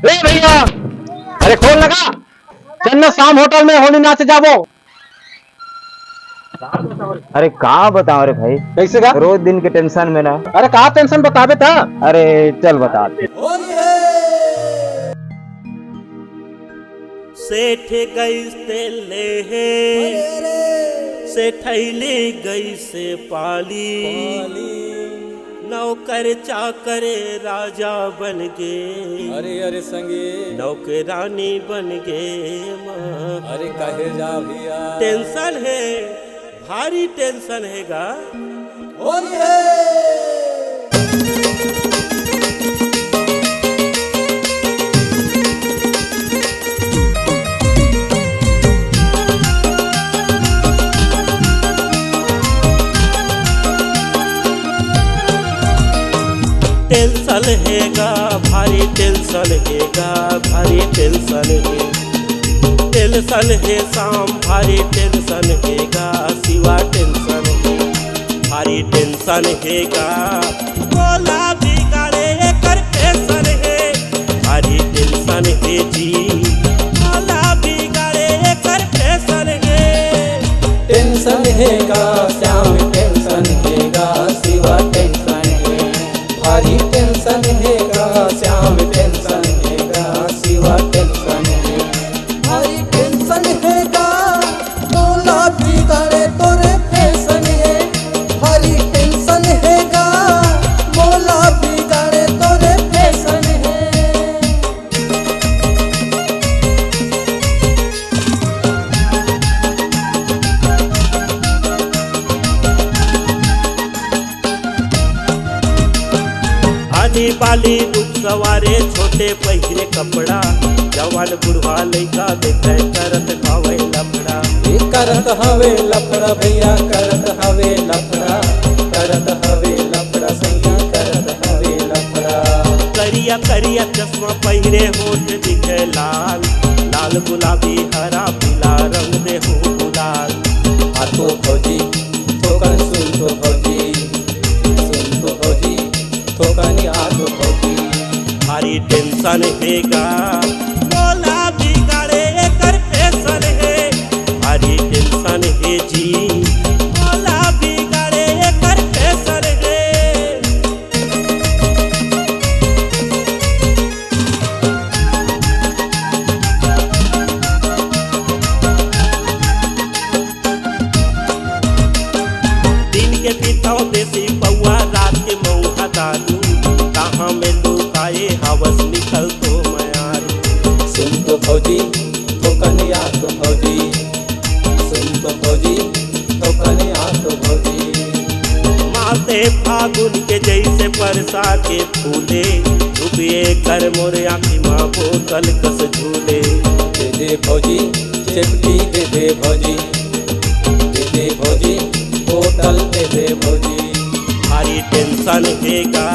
भैया, अरे खोल लगा। चल शाम होटल में होली नाच जाबो। अरे कहाँ बताओ रे भाई, कैसे का रोज दिन के टेंशन में ना। अरे कहा टेंशन बतावे था। अरे चल बता। सेठ गई से ले सेठैले गई से पाली, नौकर चाकर राजा बन गे। अरे अरे संगे नौकरानी बन गे माँ। अरे कहे जा भैया, टेंशन है, भारी टेंशन हैगा। टेंशन हैगा, भारी टेंशन हैगा, भारी टेंशन है। टेंशन है शाम, भारी टेंशन हैगा, सिवा टेंशन है, भारी टेंशन हैगा। बोला बिगाड़े कर टेंशन है, भारी टेंशन है जी। बोला बिगाड़े कर टेंशन है। टेंशन हैगा श्याम, टेंशन हैगा, सिवा टेंशन है। भारी टेंशन हैगा श्याम, टेंशन हैगा, सिवा टेंशन है। भारी टेंशन हैगा, बोला बिगाड़े तोरे फैशन है। भारी टेंशन हैगा, बोला बिगाड़े तोरे फैशन है। आनी बाली रूप सवारे, छोटे पहिरे कपड़ा, जवान बुढ़वा लइका देखे करत खावे लफड़ा। करत हवे लफड़ा भैया, करत हवे लफड़ा, करत हवे लफड़ा सैया, करत हवे लफड़ा। करिया करिया चश्मा पहिरे, होठ दिखे लाल, लाल गुलाबी हरा पीला रंग दे हो गुलाल। आतो फौजी ठोकर सुन तो फौजी, सुन तो फौजी ठोकनी आतो फौजी। भारी टेंशन हैगा, बोला बिगाड़े कर फैशन है, भारी टेंशन है जी। बोला बिगाड़े कर फैशन है। दिन के पीताओ देसी पौआ, रात के मऊहा दारू, कहाँ में लुकाए हवस निकल तो मैं आरू। सुन तो फौजी ठोकनी आतो फौजी, सुन तो फौजी ठोकनी आतो फौजी। माते फागुन के जैसे परसा के फूले, डूबिए कर मोरे आँखी माँ बोतल कस झूले। दे दे फौजी चिपटी, दे दे फौजी, दे दे फौजी बोतल, दे दे फौजी। भारी टेंशन हैगा,